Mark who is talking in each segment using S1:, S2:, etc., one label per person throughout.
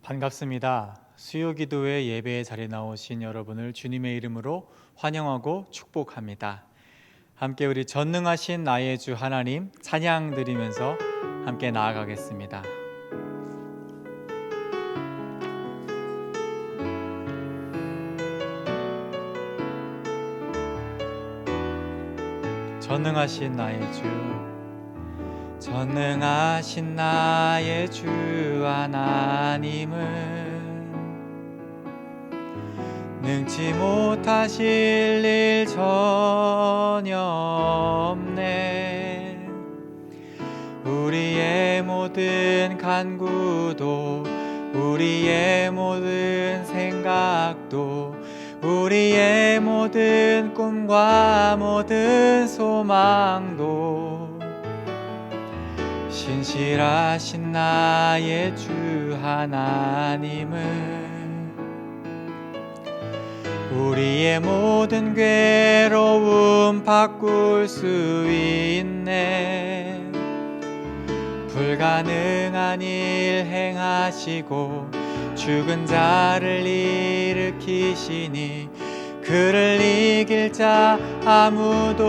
S1: 반갑습니다. 수요기도회 예배의 자리에 나오신 여러분을 주님의 이름으로 환영하고 축복합니다. 함께 우리 전능하신 나의 주 하나님 찬양 드리면서 함께 나아가겠습니다. 전능하신 나의 주, 전능하신 나의 주 하나님은 능치 못하실 일 전혀 없네. 우리의 모든 간구도, 우리의 모든 생각도, 우리의 모든 꿈과 모든 소망도 신실하신 나의 주 하나님은 우리의 모든 괴로움 바꿀 수 있네. 불가능한 일 행하시고 죽은 자를 일으키시니 그를 이길 자 아무도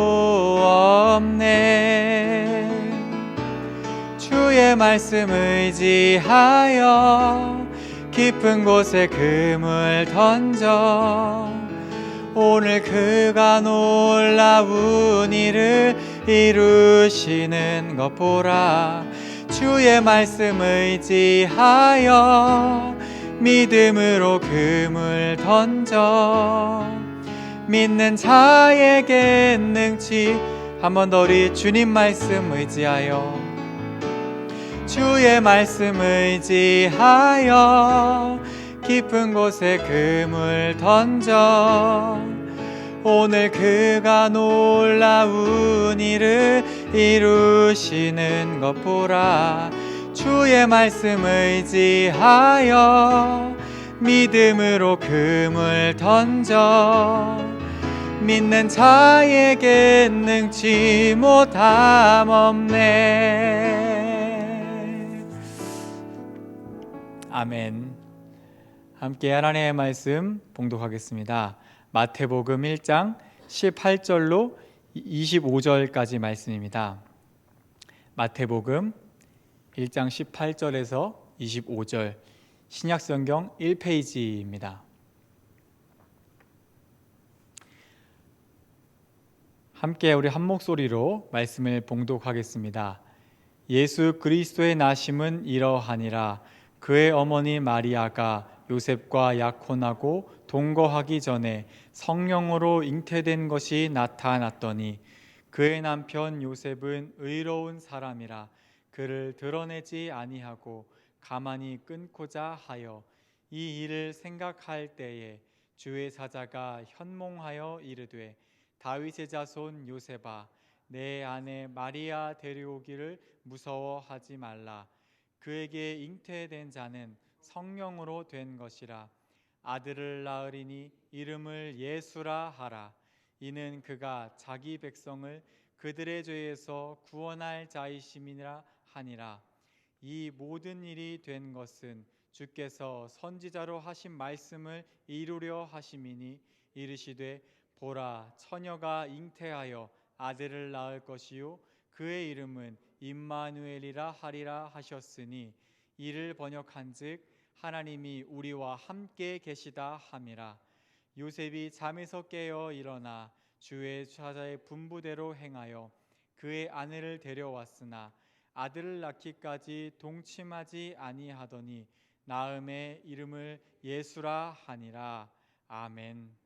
S1: 없네. 주의 말씀 의지하여 깊은 곳에 금을 던져 오늘 그가 놀라운 일을 이루시는 것 보라. 주의 말씀 의지하여 믿음으로 금을 던져 믿는 자에게 능치. 한 번 더 우리 주님 말씀 의지하여, 주의 말씀 의지하여 깊은 곳에 금을 던져 오늘 그가 놀라운 일을 이루시는 것 보라. 주의 말씀 의지하여 믿음으로 금을 던져 믿는 자에게 능치 못함 없네. 아멘. 함께 하나님의 말씀 봉독하겠습니다. 마태복음 1장 18절로 25절까지 말씀입니다. 마태복음 1장 18절에서 25절, 신약성경 1페이지입니다. 함께 우리 한 목소리로 말씀을 봉독하겠습니다. 예수 그리스도의 나심은 이러하니라. 그의 어머니 마리아가 요셉과 약혼하고 동거하기 전에 성령으로 잉태된 것이 나타났더니 그의 남편 요셉은 의로운 사람이라 그를 드러내지 아니하고 가만히 끊고자 하여 이 일을 생각할 때에 주의 사자가 현몽하여 이르되 다윗의 자손 요셉아, 내 아내 마리아 데려오기를 무서워하지 말라. 그에게 잉태된 자는 성령으로 된 것이라. 아들을 낳으리니 이름을 예수라 하라. 이는 그가 자기 백성을 그들의 죄에서 구원할 자이심이라 하니라. 이 모든 일이 된 것은 주께서 선지자로 하신 말씀을 이루려 하심이니 이르시되 보라, 처녀가 잉태하여 아들을 낳을 것이요 그의 이름은 임마누엘이라 하리라 하셨으니 이를 번역한즉 하나님이 우리와 함께 계시다 함이라. 요셉이 잠에서 깨어 일어나 주의 사자의 분부대로 행하여 그의 아내를 데려왔으나 아들을 낳기까지 동침하지 아니하더니 낳음의 이름을 예수라 하니라. 아멘.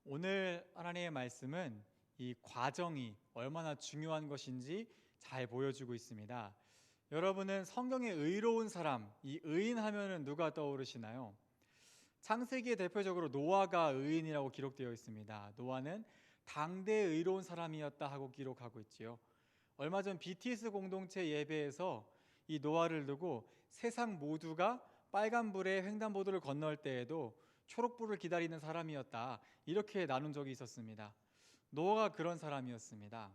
S1: 오늘 하나님의 말씀은 이 과정이 얼마나 중요한 것인지 잘 보여주고 있습니다. 여러분은 성경의 의로운 사람, 이 의인 하면은 누가 떠오르시나요? 창세기에 대표적으로 노아가 의인이라고 기록되어 있습니다. 노아는 당대 의로운 사람이었다 하고 기록하고 있지요. 얼마 전 BTS 공동체 예배에서 이 노아를 두고 세상 모두가 빨간불에 횡단보도를 건널 때에도 초록불을 기다리는 사람이었다, 이렇게 나눈 적이 있었습니다. 노아가 그런 사람이었습니다.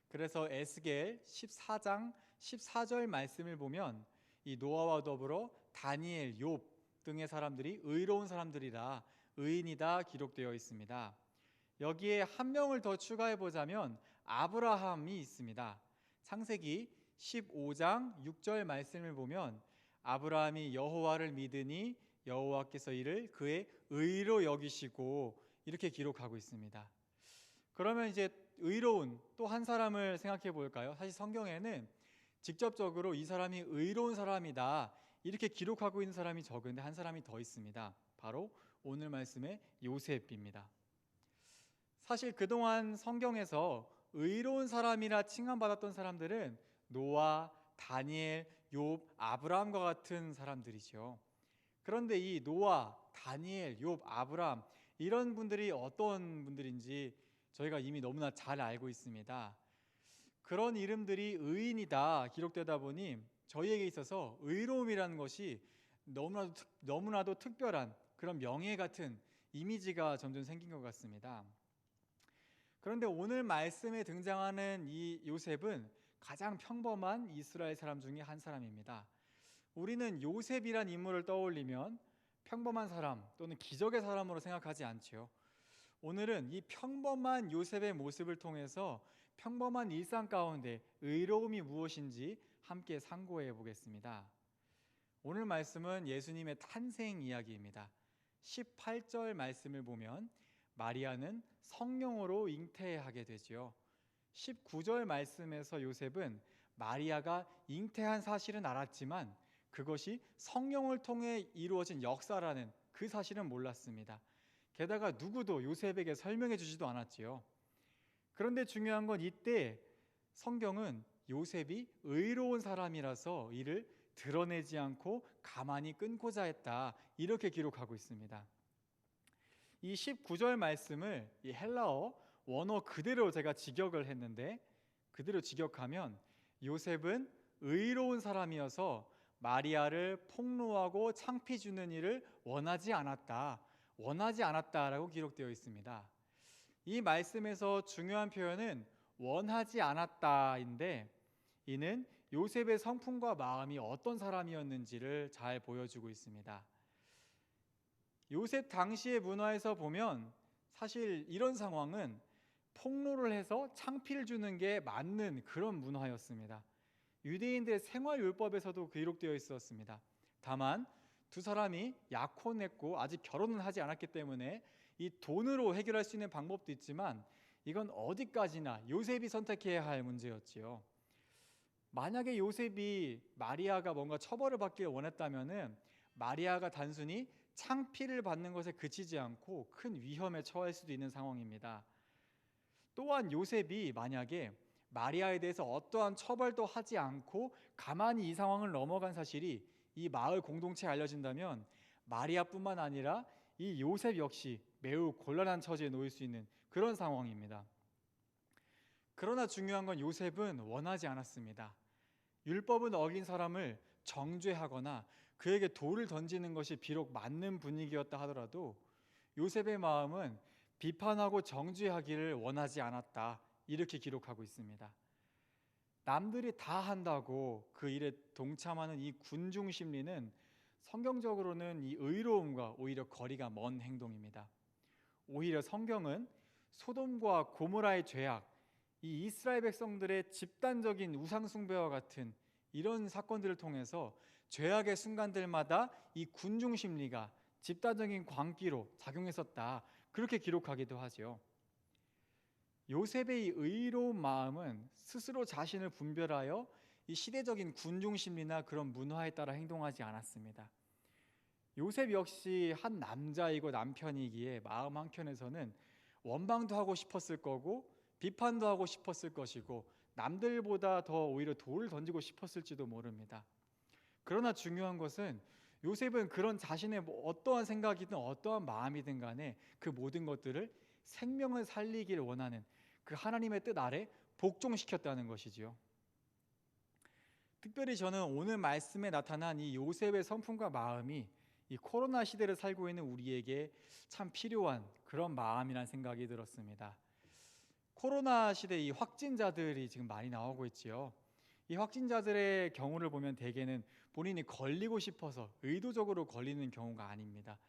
S1: 그래서 에스겔 14장 14절 말씀을 보면 이 노아와 더불어 다니엘, 욥 등의 사람들이 의로운 사람들이라 의인이다 기록되어 있습니다. 여기에 한 명을 더 추가해 보자면 아브라함이 있습니다. 창세기 15장 6절 말씀을 보면 아브라함이 여호와를 믿으니 여호와께서 이를 그의 의로 여기시고 이렇게 기록하고 있습니다. 그러면 이제 의로운 또 한 사람을 생각해 볼까요? 사실 성경에는 직접적으로 이 사람이 의로운 사람이다 이렇게 기록하고 있는 사람이 적은데 한 사람이 더 있습니다. 바로 오늘 말씀의 요셉입니다. 사실 그동안 성경에서 의로운 사람이라 칭함받았던 사람들은 노아, 다니엘, 욥, 아브라함과 같은 사람들이죠. 그런데 이 노아, 다니엘, 욥, 아브라함 이런 분들이 어떤 분들인지 저희가 이미 너무나 잘 알고 있습니다. 그런 이름들이 의인이다 기록되다 보니 저희에게 있어서 의로움이라는 것이 너무나도 특별한 그런 명예 같은 이미지가 점점 생긴 것 같습니다. 그런데 오늘 말씀에 등장하는 이 요셉은 가장 평범한 이스라엘 사람 중에 한 사람입니다. 우리는 요셉이란 인물을 떠올리면 평범한 사람 또는 기적의 사람으로 생각하지 않지요. 오늘은 이 평범한 요셉의 모습을 통해서 평범한 일상 가운데 의로움이 무엇인지 함께 상고해 보겠습니다. 오늘 말씀은 예수님의 탄생 이야기입니다. 18절 말씀을 보면 마리아는 성령으로 잉태하게 되지요. 19절 말씀에서 요셉은 마리아가 잉태한 사실은 알았지만 그것이 성령을 통해 이루어진 역사라는 그 사실은 몰랐습니다. 게다가 누구도 요셉에게 설명해 주지도 않았지요. 그런데 중요한 건 이때 성경은 요셉이 의로운 사람이라서 이를 드러내지 않고 가만히 끊고자 했다 이렇게 기록하고 있습니다. 이 19절 말씀을 이 헬라어 원어 그대로 제가 직역을 했는데 그대로 직역하면 요셉은 의로운 사람이어서 마리아를 폭로하고 창피 주는 일을 원하지 않았다라고 기록되어 있습니다. 이 말씀에서 중요한 표현은 원하지 않았다인데 이는 요셉의 성품과 마음이 어떤 사람이었는지를 잘 보여주고 있습니다. 요셉 당시의 문화에서 보면 사실 이런 상황은 폭로를 해서 창피를 주는 게 맞는 그런 문화였습니다. 유대인들의 생활율법에서도 기록되어 있었습니다. 다만 두 사람이 약혼했고 아직 결혼은 하지 않았기 때문에 이 돈으로 해결할 수 있는 방법도 있지만 이건 어디까지나 요셉이 선택해야 할 문제였지요. 만약에 요셉이 마리아가 뭔가 처벌을 받길 원했다면은 마리아가 단순히 창피를 받는 것에 그치지 않고 큰 위험에 처할 수도 있는 상황입니다. 또한 요셉이 만약에 마리아에 대해서 어떠한 처벌도 하지 않고 가만히 이 상황을 넘어간 사실이 이 마을 공동체에 알려진다면 마리아뿐만 아니라 이 요셉 역시 매우 곤란한 처지에 놓일 수 있는 그런 상황입니다. 그러나 중요한 건 요셉은 원하지 않았습니다. 율법은 어긴 사람을 정죄하거나 그에게 돌을 던지는 것이 비록 맞는 분위기였다 하더라도 요셉의 마음은 비판하고 정죄하기를 원하지 않았다 이렇게 기록하고 있습니다. 남들이 다 한다고 그 일에 동참하는 이 군중 심리는 성경적으로는 이 의로움과 오히려 거리가 먼 행동입니다. 오히려 성경은 소돔과 고모라의 죄악, 이 이스라엘 백성들의 집단적인 우상 숭배와 같은 이런 사건들을 통해서 죄악의 순간들마다 이 군중 심리가 집단적인 광기로 작용했었다 그렇게 기록하기도 하죠. 요셉의 이 의로운 마음은 스스로 자신을 분별하여 이 시대적인 군중 심리나 그런 문화에 따라 행동하지 않았습니다. 요셉 역시 한 남자이고 남편이기에 마음 한켠에서는 원망도 하고 싶었을 거고 비판도 하고 싶었을 것이고 남들보다 더 오히려 돌을 던지고 싶었을지도 모릅니다. 그러나 중요한 것은 요셉은 그런 자신의 어떠한 생각이든 어떠한 마음이든 간에 그 모든 것들을 생명을 살리기를 원하는 그 하나님의 뜻 아래 복종시켰다는 것이지요. 특별히 저는 오늘 말씀에 나타난 이 요셉의 성품과 마음이 이 코로나 시대를 살고 있는 우리에게 참 필요한 그런 마음이라는 생각이 들었습니다. 코로나 시대 이 확진자들이 지금 많이 나오고 있지요. 이 확진자들의 경우를 보면 대개는 본인이 걸리고 싶어서 의도적으로 걸리는 경우가 아닙니다.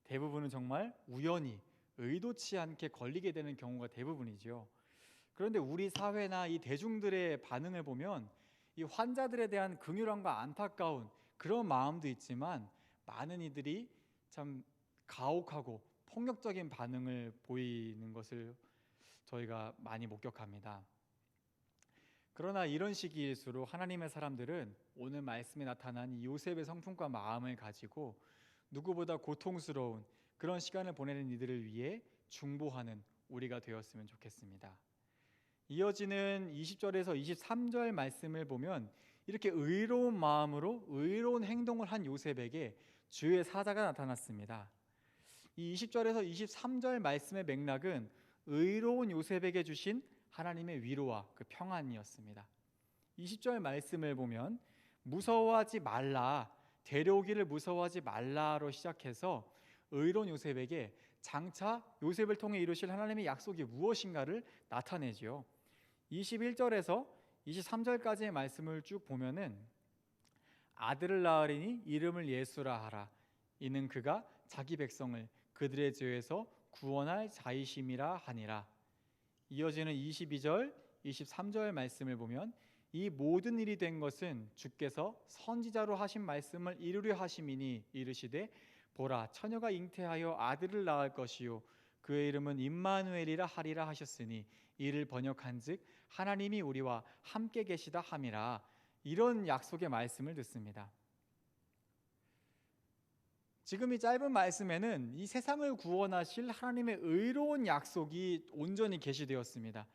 S1: 대부분은 정말 우연히 의도치 않게 걸리게 되는 경우가 대부분이죠. 그런데 우리 사회나 이 대중들의 반응을 보면 이 환자들에 대한 긍휼함과 안타까운 그런 마음도 있지만 많은 이들이 참 가혹하고 폭력적인 반응을 보이는 것을 저희가 많이 목격합니다. 그러나 이런 시기일수록 하나님의 사람들은 오늘 말씀에 나타난 이 요셉의 성품과 마음을 가지고 누구보다 고통스러운 그런 시간을 보내는 이들을 위해 중보하는 우리가 되었으면 좋겠습니다. 이어지는 20절에서 23절 말씀을 보면 이렇게 의로운 마음으로 의로운 행동을 한 요셉에게 주의 사자가 나타났습니다. 이 20절에서 23절 말씀의 맥락은 의로운 요셉에게 주신 하나님의 위로와 그 평안이었습니다. 20절 말씀을 보면 무서워하지 말라, 데려오기를 무서워하지 말라로 시작해서 의로운 요셉에게 장차 요셉을 통해 이루실 하나님의 약속이 무엇인가를 나타내지요. 21절에서 23절까지의 말씀을 쭉 보면은 아들을 낳으리니 이름을 예수라 하라. 이는 그가 자기 백성을 그들의 죄에서 구원할 자이심이라 하니라. 이어지는 22절, 23절 말씀을 보면 이 모든 일이 된 것은 주께서 선지자로 하신 말씀을 이루려 하심이니 이르시되 보라 처녀가 잉태하여 아들을 낳을 것이요 그의 이름은 임마누엘이라 하리라 하셨으니 이를 번역한즉 하나님이 우리와 함께 계시다 함이라. 이런 약속의 말씀을 듣습니다. 지금 이 짧은 말씀에는 이 세상을 구원하실 하나님의 의로운 약속이 온전히 계시되었습니다.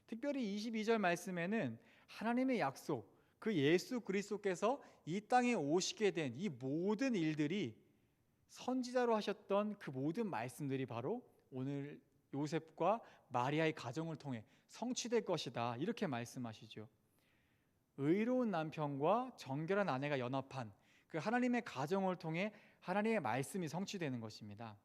S1: 특별히 22절 말씀에는 하나님의 약속, 그 예수 그리스도께서 이 땅에 오시게 된 이 모든 일들이 선지자로 하셨던 그 모든 말씀들이 바로 오늘 요셉과 마리아의 가정을 통해 성취될 것이다, 이렇게 말씀하시죠. 의로운 남편과 정결한 아내가 연합한 그 하나님의 가정을 통해 하나님의 말씀이 성취되는 것입니다.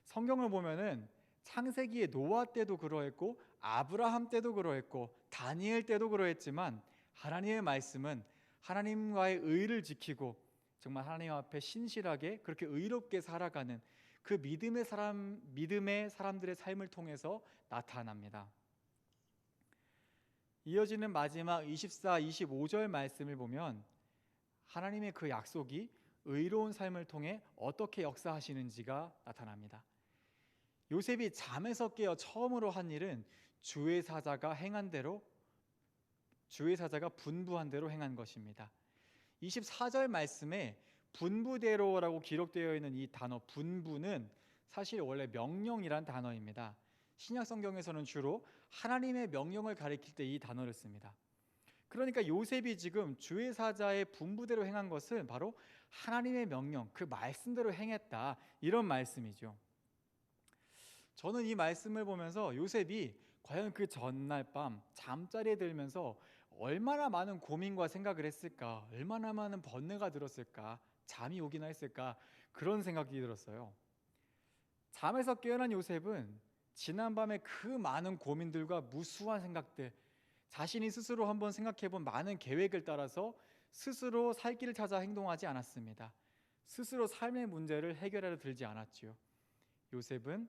S1: 성경을 보면은 창세기의 노아 때도 그러했고 아브라함 때도 그러했고 다니엘 때도 그러했지만 하나님의 말씀은 하나님과의 의를 지키고 정말 하나님 앞에 신실하게 그렇게 의롭게 살아가는 그 믿음의 사람들의 삶을 통해서 나타납니다. 이어지는 마지막 24, 25절 말씀을 보면 하나님의 그 약속이 의로운 삶을 통해 어떻게 역사하시는지가 나타납니다. 요셉이 잠에서 깨어 처음으로 한 일은 주의 사자가 분부한 대로 행한 것입니다. 24절 말씀에 분부대로라고 기록되어 있는 이 단어 분부는 사실 원래 명령이란 단어입니다. 신약 성경에서는 주로 하나님의 명령을 가리킬 때 이 단어를 씁니다. 그러니까 요셉이 지금 주의 사자의 분부대로 행한 것은 바로 하나님의 명령, 그 말씀대로 행했다, 이런 말씀이죠. 저는 이 말씀을 보면서 요셉이 과연 그 전날 밤 잠자리에 들면서 얼마나 많은 고민과 생각을 했을까, 얼마나 많은 번뇌가 들었을까, 잠이 오기나 했을까, 그런 생각이 들었어요. 잠에서 깨어난 요셉은 지난밤에 그 많은 고민들과 무수한 생각들, 자신이 스스로 한번 생각해본 많은 계획을 따라서 스스로 살 길을 찾아 행동하지 않았습니다. 스스로 삶의 문제를 해결하려 들지 않았지요. 요셉은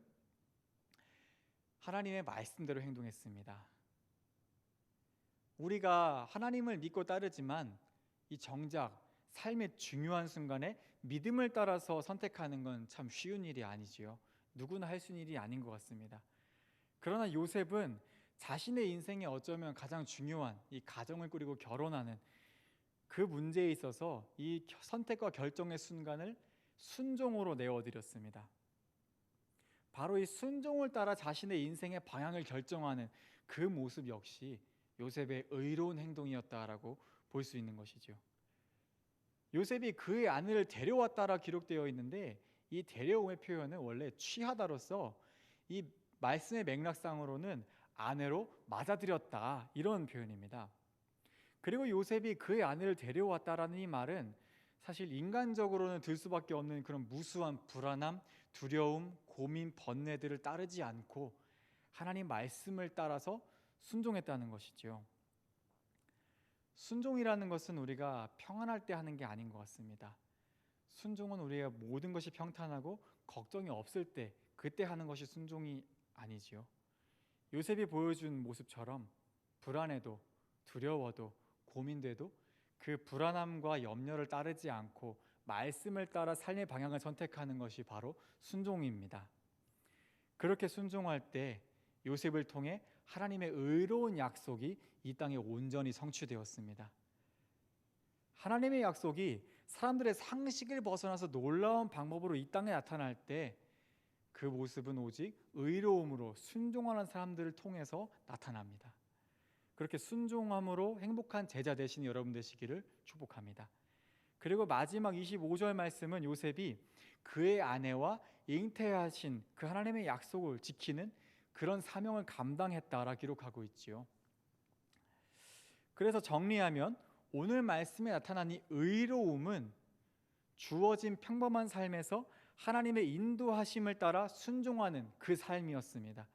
S1: 하나님의 말씀대로 행동했습니다. 우리가 하나님을 믿고 따르지만 이 정작 삶의 중요한 순간에 믿음을 따라서 선택하는 건 참 쉬운 일이 아니지요. 누구나 할 수 있는 일이 아닌 것 같습니다. 그러나 요셉은 자신의 인생에 어쩌면 가장 중요한 이 가정을 꾸리고 결혼하는 그 문제에 있어서 이 선택과 결정의 순간을 순종으로 내어드렸습니다. 바로 이 순종을 따라 자신의 인생의 방향을 결정하는 그 모습 역시 요셉의 의로운 행동이었다라고 볼 수 있는 것이죠. 요셉이 그의 아내를 데려왔다라 기록되어 있는데 이 데려옴의 표현은 원래 취하다로서 이 말씀의 맥락상으로는 아내로 맞아들였다, 이런 표현입니다. 그리고 요셉이 그의 아내를 데려왔다라는 이 말은 사실 인간적으로는 들 수밖에 없는 그런 무수한 불안함, 두려움, 고민, 번뇌들을 따르지 않고 하나님 말씀을 따라서 순종했다는 것이죠. 순종이라는 것은 우리가 평안할 때 하는 게 아닌 것 같습니다. 순종은 우리가 모든 것이 평탄하고 걱정이 없을 때, 그때 하는 것이 순종이 아니지요. 요셉이 보여준 모습처럼 불안해도 두려워도 고민돼도 그 불안함과 염려를 따르지 않고 말씀을 따라 삶의 방향을 선택하는 것이 바로 순종입니다. 그렇게 순종할 때 요셉을 통해 하나님의 의로운 약속이 이 땅에 온전히 성취되었습니다. 하나님의 약속이 사람들의 상식을 벗어나서 놀라운 방법으로 이 땅에 나타날 때 그 모습은 오직 의로움으로 순종하는 사람들을 통해서 나타납니다. 그렇게 순종함으로 행복한 제자 되신 여러분 되시기를 축복합니다. 그리고 마지막 25절 말씀은 요셉이 그의 아내와 잉태하신 그 하나님의 약속을 지키는 그런 사명을 감당했다라 기록하고 있지요. 그래서 정리하면 오늘 말씀에 나타난 이 의로움은 주어진 평범한 삶에서 하나님의 인도하심을 따라 순종하는 그 삶이었습니다.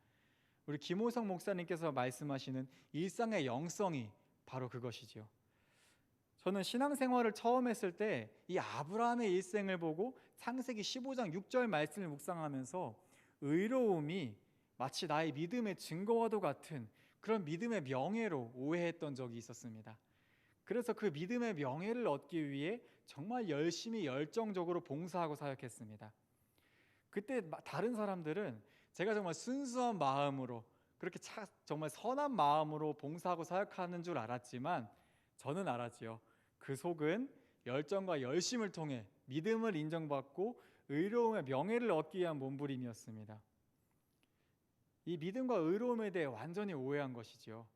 S1: 우리 김호성 목사님께서 말씀하시는 일상의 영성이 바로 그것이죠. 저는 신앙생활을 처음 했을 때 이 아브라함의 일생을 보고 창세기 15장 6절 말씀을 묵상하면서 의로움이 마치 나의 믿음의 증거와도 같은 그런 믿음의 명예로 오해했던 적이 있었습니다. 그래서 그 믿음의 명예를 얻기 위해 정말 열심히 열정적으로 봉사하고 사역했습니다. 그때 다른 사람들은 제가 정말 순수한 마음으로 그렇게 정말 선한 마음으로 봉사하고 사역하는 줄 알았지만 저는 알았지요. 그 속은 열정과 열심을 통해 믿음을 인정받고 의로움의 명예를 얻기 위한 몸부림이었습니다. 이 믿음과 의로움에 대해 완전히 오해한 것이지요.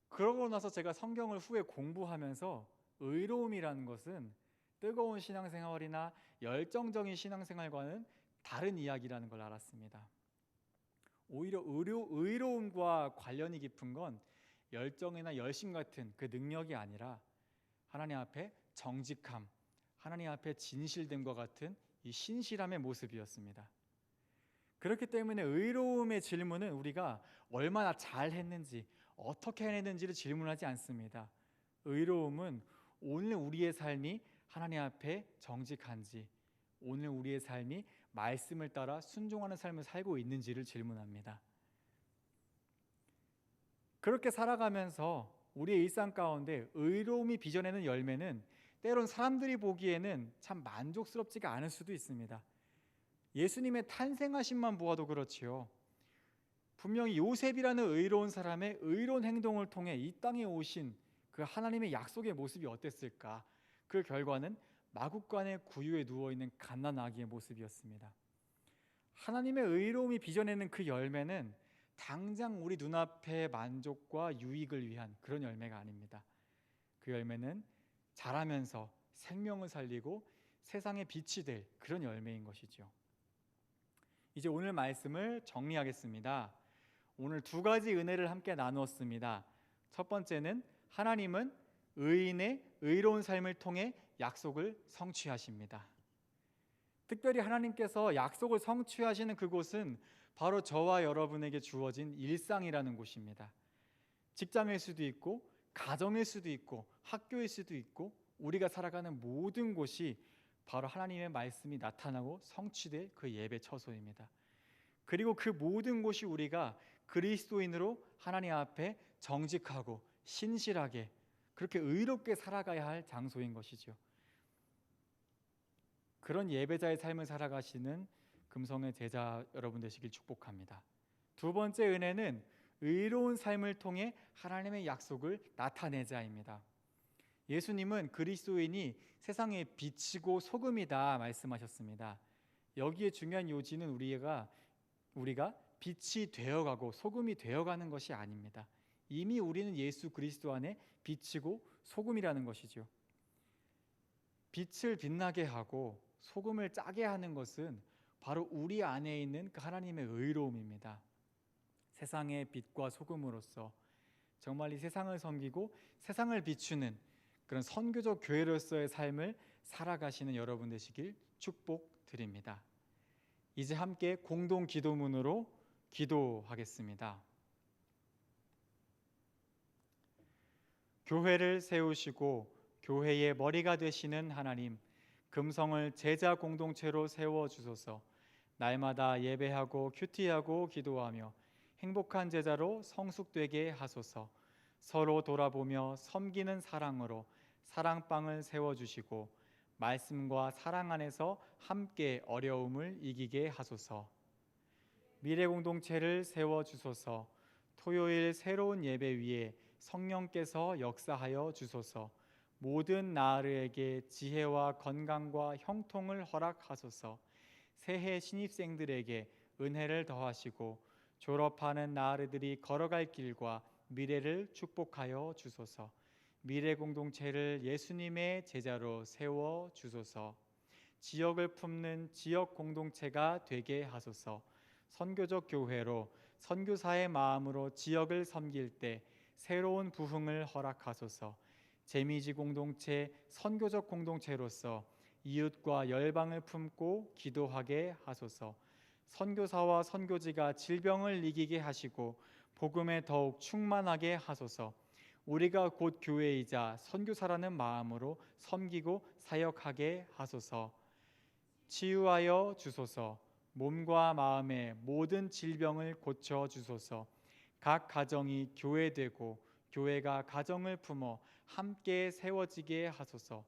S1: 그러고 나서 제가 성경을 후에 공부하면서 의로움이라는 것은 뜨거운 신앙생활이나 열정적인 신앙생활과는 다른 이야기라는 걸 알았습니다. 오히려 의로움과 관련이 깊은 건 열정이나 열심 같은 그 능력이 아니라 하나님 앞에 정직함, 하나님 앞에 진실됨과 같은 이 신실함의 모습이었습니다. 그렇기 때문에 의로움의 질문은 우리가 얼마나 잘했는지 어떻게 해냈는지를 질문하지 않습니다. 의로움은 오늘 우리의 삶이 하나님 앞에 정직한지, 오늘 우리의 삶이 말씀을 따라 순종하는 삶을 살고 있는지를 질문합니다. 그렇게 살아가면서 우리의 일상 가운데 의로움이 빚어내는 열매는 때론 사람들이 보기에는 참 만족스럽지가 않을 수도 있습니다. 예수님의 탄생하심만 보아도 그렇지요. 분명히 요셉이라는 의로운 사람의 의로운 행동을 통해 이 땅에 오신 그 하나님의 약속의 모습이 어땠을까? 그 결과는 마구간의 구유에 누워있는 갓난아기의 모습이었습니다. 하나님의 의로움이 빚어내는 그 열매는 당장 우리 눈앞의 만족과 유익을 위한 그런 열매가 아닙니다. 그 열매는 자라면서 생명을 살리고 세상의 빛이 될 그런 열매인 것이죠. 이제 오늘 말씀을 정리하겠습니다. 오늘 두 가지 은혜를 함께 나누었습니다. 첫 번째는 하나님은 의인의 의로운 삶을 통해 약속을 성취하십니다. 특별히 하나님께서 약속을 성취하시는 그곳은 바로 저와 여러분에게 주어진 일상이라는 곳입니다. 직장일 수도 있고 가정일 수도 있고 학교일 수도 있고 우리가 살아가는 모든 곳이 바로 하나님의 말씀이 나타나고 성취될 그 예배 처소입니다. 그리고 그 모든 곳이 우리가 그리스도인으로 하나님 앞에 정직하고 신실하게 그렇게 의롭게 살아가야 할 장소인 것이죠. 그런 예배자의 삶을 살아가시는 금성의 제자 여러분 되시길 축복합니다. 두 번째 은혜는 의로운 삶을 통해 하나님의 약속을 나타내자입니다. 예수님은 그리스도인이 세상의 빛이고 소금이다 말씀하셨습니다. 여기에 중요한 요지는 우리가 빛이 되어가고 소금이 되어가는 것이 아닙니다. 이미 우리는 예수 그리스도 안에 빛이고 소금이라는 것이죠. 빛을 빛나게 하고 소금을 짜게 하는 것은 바로 우리 안에 있는 그 하나님의 의로움입니다. 세상의 빛과 소금으로서 정말 이 세상을 섬기고 세상을 비추는 그런 선교적 교회로서의 삶을 살아가시는 여러분 되시길 축복드립니다. 이제 함께 공동 기도문으로 기도하겠습니다. 교회를 세우시고 교회의 머리가 되시는 하나님, 금성을 제자 공동체로 세워 주소서. 날마다 예배하고 큐티하고 기도하며 행복한 제자로 성숙되게 하소서. 서로 돌아보며 섬기는 사랑으로 사랑방을 세워 주시고 말씀과 사랑 안에서 함께 어려움을 이기게 하소서. 미래 공동체를 세워 주소서. 토요일 새로운 예배 위에 성령께서 역사하여 주소서. 모든 나으르에게 지혜와 건강과 형통을 허락하소서. 새해 신입생들에게 은혜를 더하시고 졸업하는 나으르들이 걸어갈 길과 미래를 축복하여 주소서. 미래 공동체를 예수님의 제자로 세워 주소서. 지역을 품는 지역 공동체가 되게 하소서. 선교적 교회로 선교사의 마음으로 지역을 섬길 때 새로운 부흥을 허락하소서. 재미지 공동체, 선교적 공동체로서 이웃과 열방을 품고 기도하게 하소서. 선교사와 선교지가 질병을 이기게 하시고 복음에 더욱 충만하게 하소서. 우리가 곧 교회이자 선교사라는 마음으로 섬기고 사역하게 하소서. 치유하여 주소서. 몸과 마음의 모든 질병을 고쳐 주소서. 각 가정이 교회되고 교회가 가정을 품어 함께 세워지게 하소서.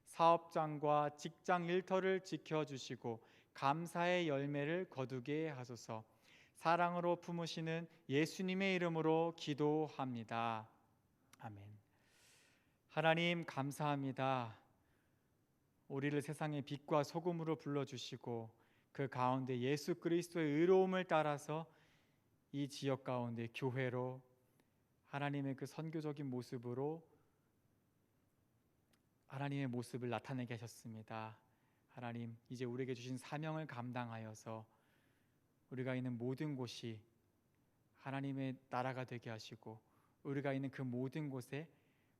S1: 사업장과 직장 일터를 지켜주시고 감사의 열매를 거두게 하소서. 사랑으로 품으시는 예수님의 이름으로 기도합니다. 아멘. 하나님 감사합니다. 우리를 세상의 빛과 소금으로 불러주시고 그 가운데 예수 그리스도의 의로움을 따라서 이 지역 가운데 교회로 하나님의 그 선교적인 모습으로 하나님의 모습을 나타내게 하셨습니다. 하나님, 이제 우리에게 주신 사명을 감당하여서 우리가 있는 모든 곳이 하나님의 나라가 되게 하시고 우리가 있는 그 모든 곳에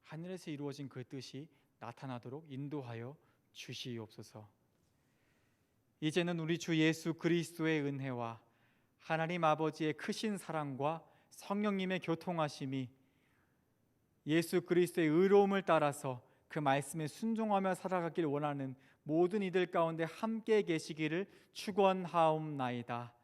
S1: 하늘에서 이루어진 그 뜻이 나타나도록 인도하여 주시옵소서. 이제는 우리 주 예수 그리스도의 은혜와 하나님 아버지의 크신 사랑과 성령님의 교통하심이 예수 그리스도의 의로움을 따라서 그 말씀에 순종하며 살아가길 원하는 모든 이들 가운데 함께 계시기를 축원하옵나이다.